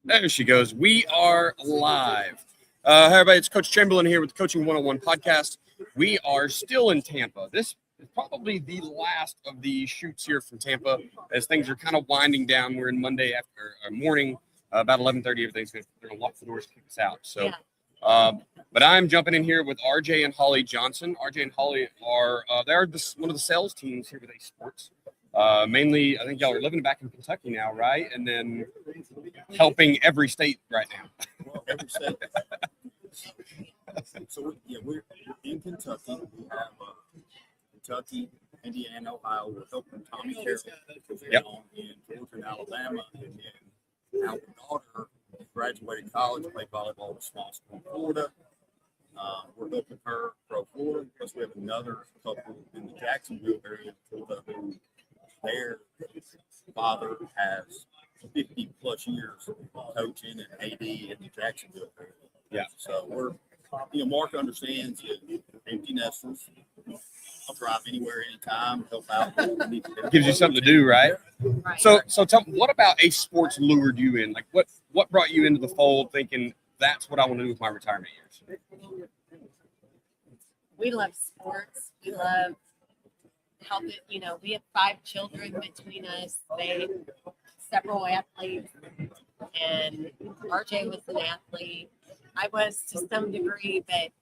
There she goes. We are live. Hi, everybody. It's Coach Chamberlain here with the Coaching 101 podcast. We are still in Tampa. This is probably the last of the shoots here from Tampa as things are kind of winding down. We're in Monday after morning, about 11:30. Everything's going to lock the doors, kick us out. So, but I'm jumping in here with RJ and Holly Johnson. RJ and Holly are they're one of the sales teams here with Ace Sports. Mainly, I think y'all are living back in Kentucky now, right? And then helping every state right now. Well, every state. So we're in Kentucky. We have Kentucky, Indiana, Ohio. We're helping Tommy Carroll in Georgia and Alabama, and then our daughter graduated college, played volleyball at a small school in Florida. We're helping her pro Florida because we have another couple in the Jacksonville area in Florida who their father has 50 plus years coaching and AD in the Jacksonville area. Yeah. So we're, Mark understands empty nesters. I'll drive anywhere, anytime, help out. Gives you something to do, right? So tell me, what about Ace Sports lured you in? Like, what brought you into the fold thinking that's what I want to do with my retirement years? We love sports. We love helping. We have 5 children between us. They several athletes, and RJ was an athlete. I was to some degree, but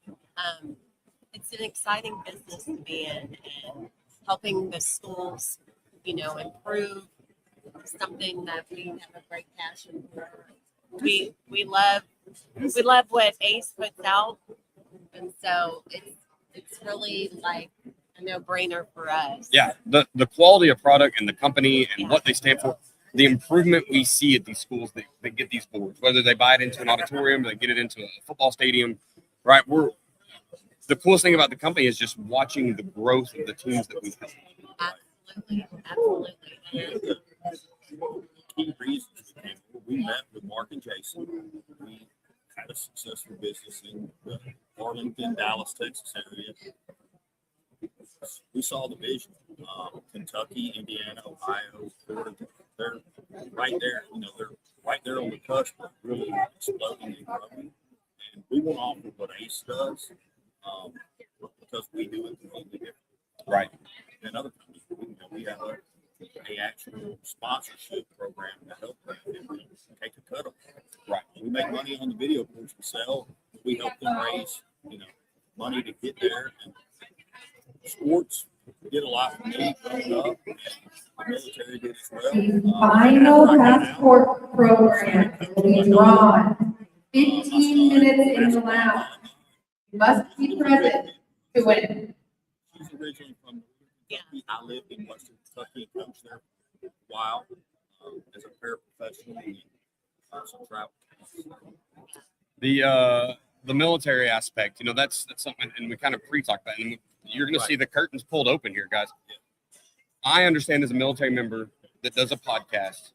it's an exciting business to be in, and helping the schools, improve something that we have a great passion for. We love what Ace puts out, and so it's really like a no-brainer for us. Yeah, the quality of product and the company and what they stand for, the improvement we see at these schools that get these boards, whether they buy it into an auditorium, they get it into a football stadium, right? The coolest thing about the company is just watching the growth of the teams that we help. Absolutely. Key reasons we met with Mark and Jason. We had a successful business in the Arlington, Dallas, Texas area. We saw the vision. Kentucky, Indiana, Ohio, Florida, they're right there. They're right there on the cusp of really exploding and growing. And we want to offer what Ace does because we do it completely different. Right. And other companies, we have a actual sponsorship program to help them take a cut of it. Right. We make money on the video boards we sell. We help them raise, money to get there. And sports did a lot for me growing up, and the military did as well. The final passport program will be drawn 15 minutes in the lab. You must be present to win. She's originally from Kentucky. I lived in Western Kentucky and coached there for a while as a paraprofessional and some travel. The military aspect, that's something, and we kind of pre-talked about it. And you're going to see the curtains pulled open here, guys. I understand as a military member that does a podcast,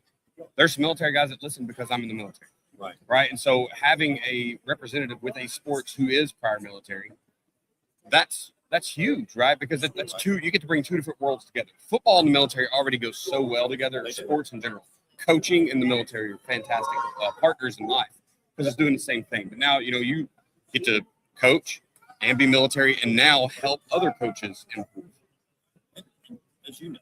there's some military guys that listen because I'm in the military. Right. And so having a representative with Ace Sports who is prior military, that's huge, right? Because that's two, you get to bring 2 different worlds together. Football and the military already goes so well together, sports in general. Coaching and the military are fantastic partners in life because it's doing the same thing. But now, you get to coach and be military and now help other coaches improve. As you know,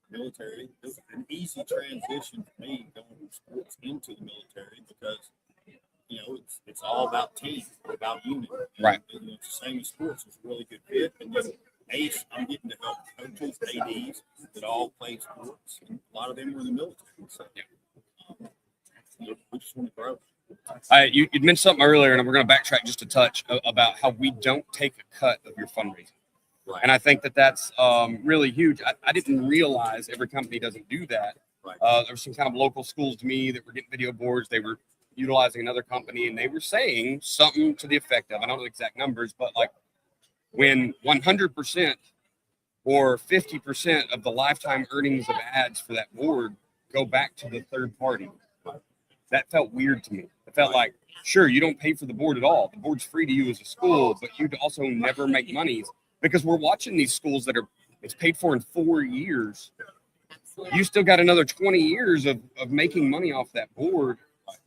military, it was an easy transition for me going from sports into the military because, it's all about team, about unit. Right. And, it's the same as sports. It's a really good fit. And then Ace, I'm getting to help coaches, ADs that all play sports. And a lot of them were in the military. So, we just want to grow. You mentioned something earlier, and we're going to backtrack just a touch about how we don't take a cut of your fundraising. Right. And I think that's really huge. I didn't realize every company doesn't do that. Right. There were some kind of local schools to me that were getting video boards. They were utilizing another company, and they were saying something to the effect of, I don't know the exact numbers, but like when 100% or 50% of the lifetime earnings of ads for that board go back to the third party, that felt weird to me. It felt like, sure, you don't pay for the board at all. The board's free to you as a school, but you also never make monies because we're watching these schools that it's paid for in 4 years. Absolutely. You still got another 20 years of making money off that board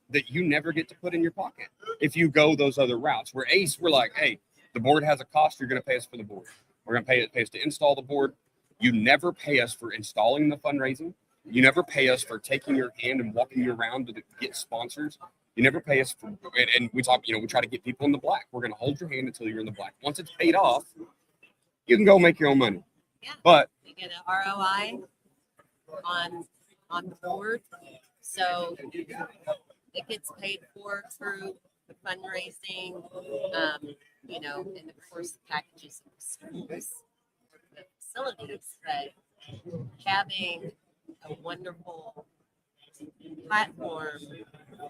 that you never get to put in your pocket if you go those other routes. Where ACE, we're like, hey, the board has a cost. You're going to pay us for the board. We're going to pay us to install the board. You never pay us for installing the fundraising. You never pay us for taking your hand and walking you around to get sponsors. You never pay us for, and we talk, we try to get people in the black. We're going to hold your hand until you're in the black. Once it's paid off, you can go make your own money. Yeah. But you get an ROI on the board, so it gets paid for through the fundraising, and of course the packages of schools, the facilities, but having a wonderful platform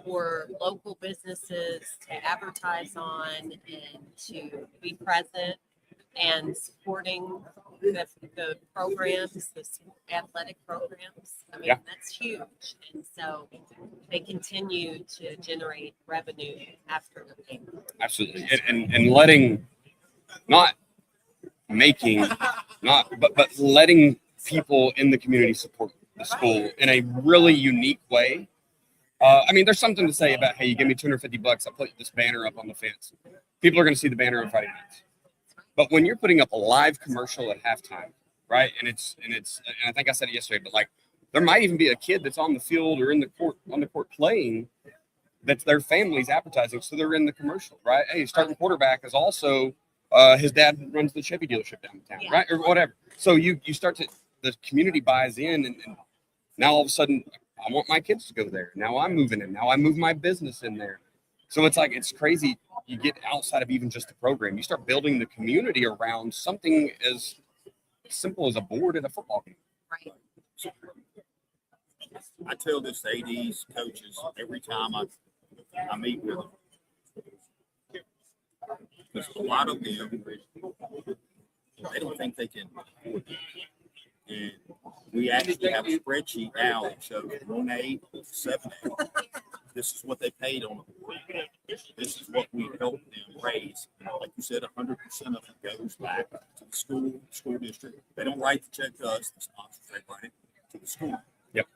for local businesses to advertise on and to be present and supporting the programs, the athletic programs. I mean, Yeah. that's huge. And so they continue to generate revenue after the payment. absolutely, and letting, not making, but letting people in the community support the school in a really unique way. I mean, there's something to say about, hey, you give me $250, I'll put this banner up on the fence. People are going to see the banner on Friday nights. But when you're putting up a live commercial at halftime, right? And I think I said it yesterday, but like there might even be a kid that's on the field or on the court playing that's their family's advertising, so they're in the commercial, right? Hey, starting quarterback is also his dad runs the Chevy dealership downtown, Yeah. right? Or whatever. So you start to, the community buys in, and now all of a sudden I want my kids to go there. Now I'm moving in. Now I move my business in there. So it's like, it's crazy. You get outside of even just the program. You start building the community around something as simple as a board at a football game. Right. I tell this to ADs, coaches, every time I meet with them. Because a lot of them, they don't think they can afford it. And we actually have a spreadsheet now that shows 1A, 7A. This is what they paid on the board. This is what we helped them raise. Like you said, 100% of it goes back to the school district. They don't write the check to us, the sponsors, they write it to the school. Yep.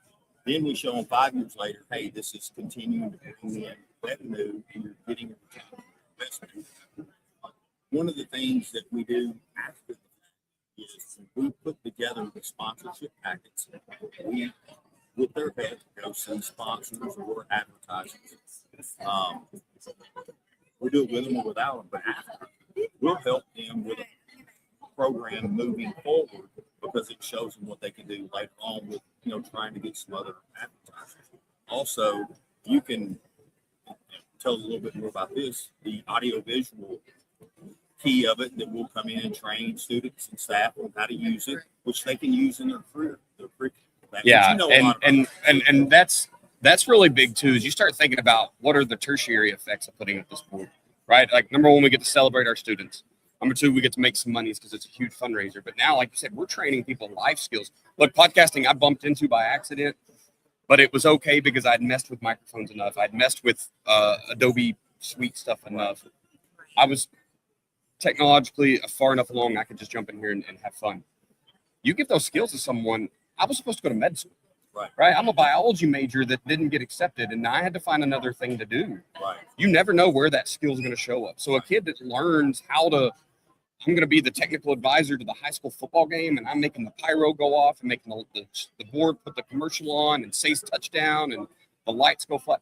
Then we show them 5 years later, hey, this is continuing to bring in revenue and you're getting a return on investment. One of the things that we do after is we put together the sponsorship packets. We, with their help, go see sponsors or advertisers. We do it with them or without them, but after, we'll help them with a program moving forward because it shows them what they can do later on with, trying to get some other advertisers. Also, you can tell us a little bit more about this, the audiovisual key of it, that will come in and train students and staff on how to use it, which they can use in their career. Yeah, and that's really big too. Is you start thinking about what are the tertiary effects of putting up this board, right? Like number one, we get to celebrate our students. Number two, we get to make some money because it's a huge fundraiser. But now, like you said, we're training people life skills. Look, podcasting I bumped into by accident, but it was okay because I'd messed with microphones enough. I'd messed with Adobe Suite stuff enough. I was technologically far enough along I could just jump in here and have fun. You give those skills to someone. I was supposed to go to med school, right? I'm a biology major that didn't get accepted, and I had to find another thing to do. Right. You never know where that skill is going to show up. So a kid that learns I'm going to be the technical advisor to the high school football game, and I'm making the pyro go off and making the board put the commercial on and says touchdown and the lights go flat.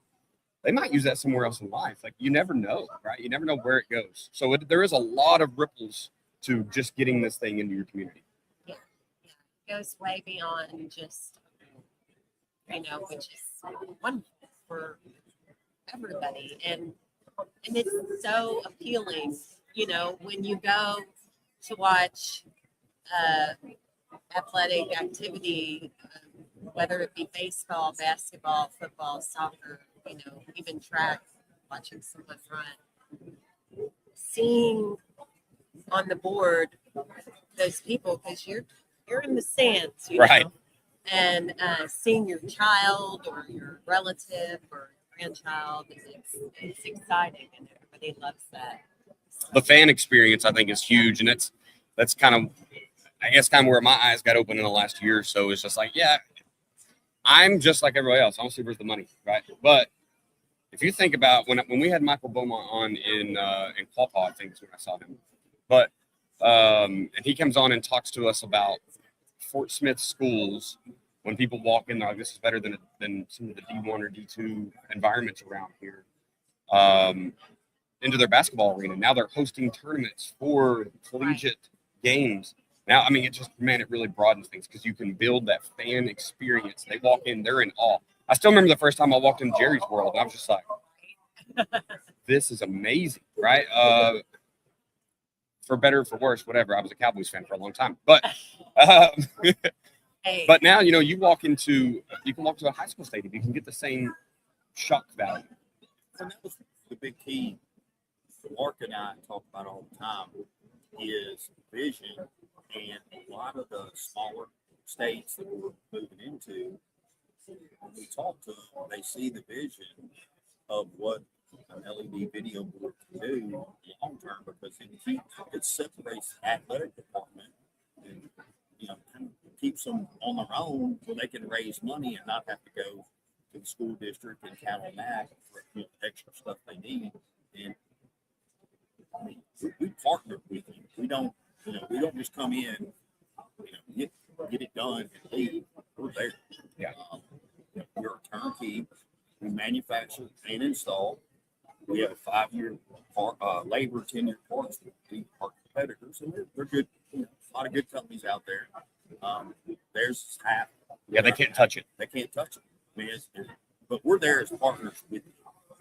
They might use that somewhere else in life. Like, you never know, right? You never know where it goes. So there is a lot of ripples to just getting this thing into your community. Yeah. It goes way beyond just, which is wonderful for everybody. And it's so appealing, when you go to watch athletic activity, whether it be baseball, basketball, football, soccer, even track, watching someone run, seeing on the board those people, because you're in the stands, Right. And seeing your child or your relative or grandchild, it's exciting, and everybody loves that. The fan experience, I think, is huge, and that's kind of, I guess, where my eyes got open in the last year or so. It's just like, yeah, I'm just like everybody else. I don't see where's the money, right? But if you think about when we had Michael Beaumont on in Quapaw, I think is when I saw him. But and he comes on and talks to us about Fort Smith schools. When people walk in, they're like, this is better than some of the D1 or D2 environments around here. Into their basketball arena. Now they're hosting tournaments for collegiate games. Now, I mean, it really broadens things because you can build that fan experience. They walk in, they're in awe. I still remember the first time I walked in Jerry's World. I was just like, this is amazing, right? For better or for worse, whatever. I was a Cowboys fan for a long time. But but now, you know, you can walk to a high school stadium. You can get the same shock value. And that was the big key Mark and I talk about all the time is vision. And a lot of the smaller states that we're moving into, when we talk to them, they see the vision of what an LED video board can do long term because it separates the athletic department and kind of keeps them on their own so they can raise money and not have to go to the school district and count on that for extra stuff they need. And I mean, we partner with them. We don't just come in, get it done and leave. We're there. Yeah. We're a turnkey. We manufacture and install. We have a 5-year labor tenure parts with our competitors, and they're good. A lot of good companies out there. Theirs is half. Yeah, they can't touch it. They can't touch it. I mean, but we're there as partners with you.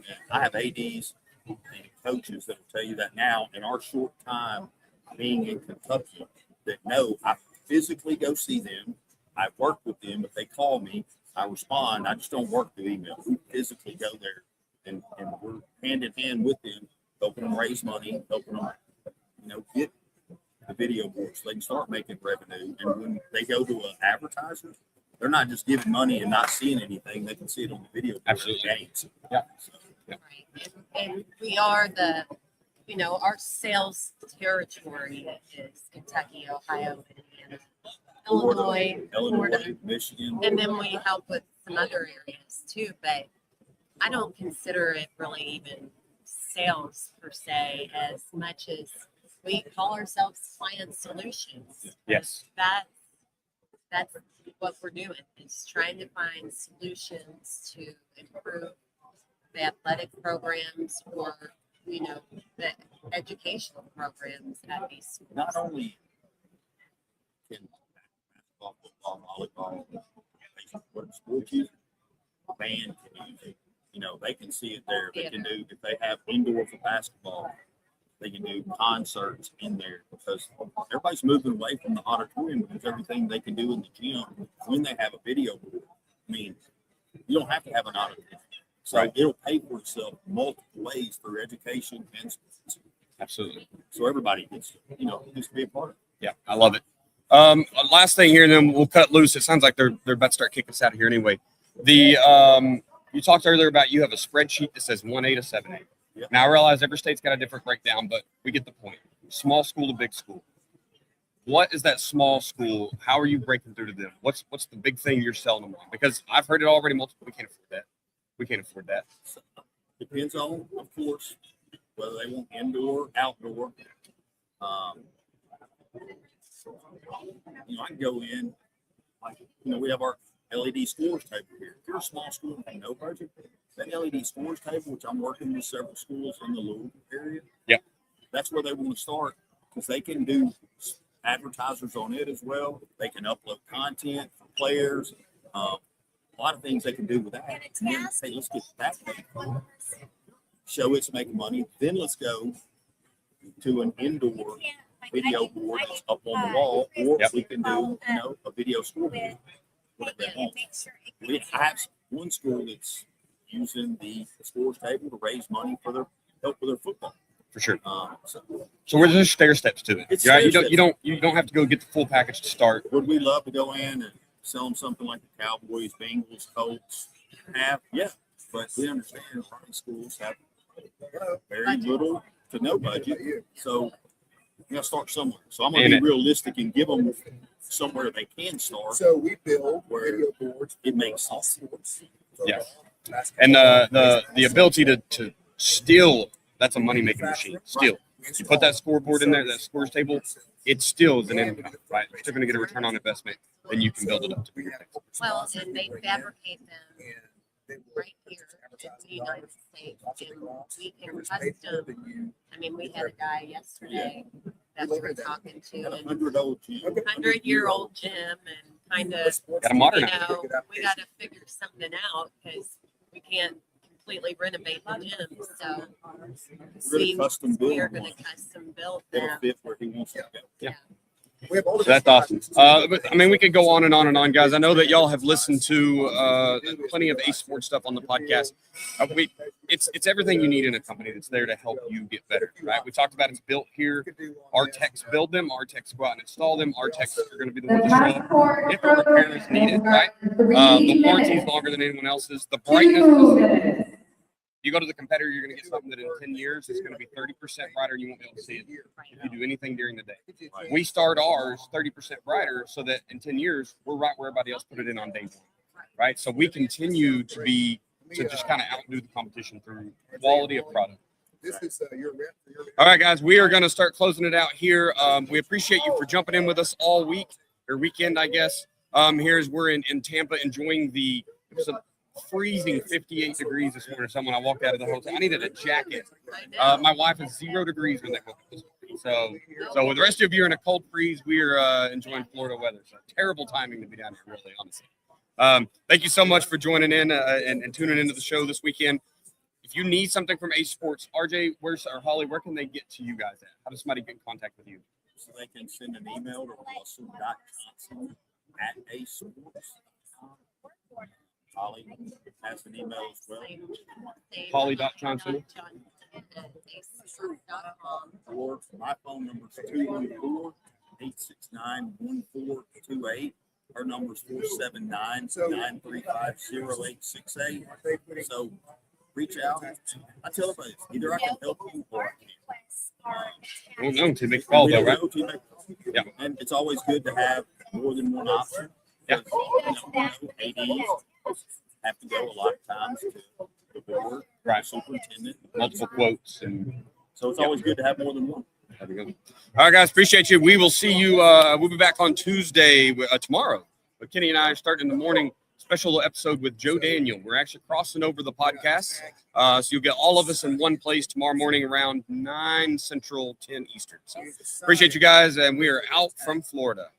And I have ADs and coaches that will tell you that now in our short time being in Kentucky that know I physically go see them. I work with them. If they call me, I respond. I just don't work through email. We physically go there and we're hand in hand with them, helping them raise money, helping them, get the video boards so they can start making revenue. And when they go to an advertiser, they're not just giving money and not seeing anything. They can see it on the video board. Absolutely. Games. Yeah. So, Right. And we are our sales territory is Kentucky, Ohio, Indiana, Illinois, Florida, Michigan. and then we help with some other areas too. But I don't consider it really even sales per se as much as we call ourselves client solutions. Yes. That's what we're doing is trying to find solutions to improve the athletic programs or the educational programs at these schools. Not only can basketball, football, volleyball, what sports use, band can use it. They can see it there. They can do, if they have indoor for basketball, they can do concerts in there because everybody's moving away from the auditorium because everything they can do in the gym when they have a video board. I mean, you don't have to have an auditorium. So it'll pay for itself multiple ways through education and sports. Absolutely. So everybody gets to be a part of it. Yeah, I love it. Last thing here, and then we'll cut loose. It sounds like they're about to start kicking us out of here anyway. You talked earlier about you have a spreadsheet that says 1A to 7A. Yep. Now I realize every state's got a different breakdown, but we get the point. Small school to big school. What is that small school? How are you breaking through to them? What's the big thing you're selling them on? Because I've heard it already multiple. We can't afford that. We can't afford that. So, depends on, of course, whether they want indoor, outdoor. I can go in, we have our LED scores table here. If you're a small school and no budget, that LED scores table, which I'm working with several schools in the Louisville area, that's where they want to start because they can do advertisers on it as well. They can upload content for players. A lot of things they can do with that. And then say, let's get that thing. Show it's making money. Then let's go to an indoor video board that's up on the wall, or we can do, a video scoreboard, whatever they want. We have one school that's using the scores table to raise money for their help with their football. For sure. So we're just stair steps to it. It's You don't have to go get the full package to start. Would we love to go in and sell them something like the Cowboys, Bengals, Colts have? Yeah, but we understand private schools have very little to no budget, so you got to start somewhere. So I'm going to be realistic and give them somewhere they can start. So we build Where video boards. it makes all sense. sports. Yeah. Basketball, And the ability to steal, that's a money making machine. Steal. You put that scoreboard in there, that scores table, it still is an income, right? You're still going to get a return on investment, and you can build it up to bigger things. Well, and they fabricate them right here in the United States, and we can custom. I mean, we had a guy yesterday that we were talking to, Got a and 100-year-old gym. 100-year-old gym, and kind of, Got to you modernize. know, we got to figure something out because we can't completely renovate the gym. So We're gonna custom build we are one. going to custom build It'll them. fit where he wants to go. Yeah. We have all So the that's awesome. But I mean, we could go on and on and on, guys. I know that y'all have listened to plenty of Ace Sports stuff on the podcast. It's everything you need in a company that's there to help you get better, right? We talked about it's built here. Our techs build them. Our techs go out and install them. Our techs are going to be the The ones to show up passport if a repair is needed, right? The warranty is longer than anyone else's. The brightness is. You go to the competitor, you're going to get something that in 10 years is going to be 30% brighter and you won't be able to see it if you do anything during the day. We start ours 30% brighter so that in 10 years, we're right where everybody else put it in on day one, right? So we continue to just kind of outdo the competition through quality of product. This is your rep. All right, guys, we are going to start closing it out here. We appreciate you for jumping in with us all week or weekend, I guess. Here's we're in Tampa enjoying the freezing 58 degrees this morning. So when I walked out of the hotel, I needed a jacket. My wife is 0 degrees when they woke up this morning. So with the rest of you are in a cold freeze, we are enjoying Florida weather. So terrible timing to be down here, really, honestly. Thank you so much for joining in and tuning into the show this weekend. If you need something from Ace Sports, RJ, or Holly, where can they get to you guys at? How does somebody get in contact with you? So they can send an email to russell.johnson@acesports. Holly has an email as well. Holly.Johnson. Or my phone number is 214-869-1428. Her number is 479-935-0868. So reach out. I tell everybody, either I can help you or I can't. Well, no, to make a call, though, right? Yeah. And it's always good to have more than one option. Yeah. ADs have to go a lot of times to the board, Right. superintendent. Multiple quotes and So it's always good to have more than one. there we go. All right, guys, appreciate you. We will see you. We'll be back on Tuesday, tomorrow. But Kenny and I are starting in the morning special episode with Joe Daniel. We're actually crossing over the podcast, so you'll get all of us in one place tomorrow morning around 9 Central, 10 Eastern. So appreciate you guys, and we are out from Florida.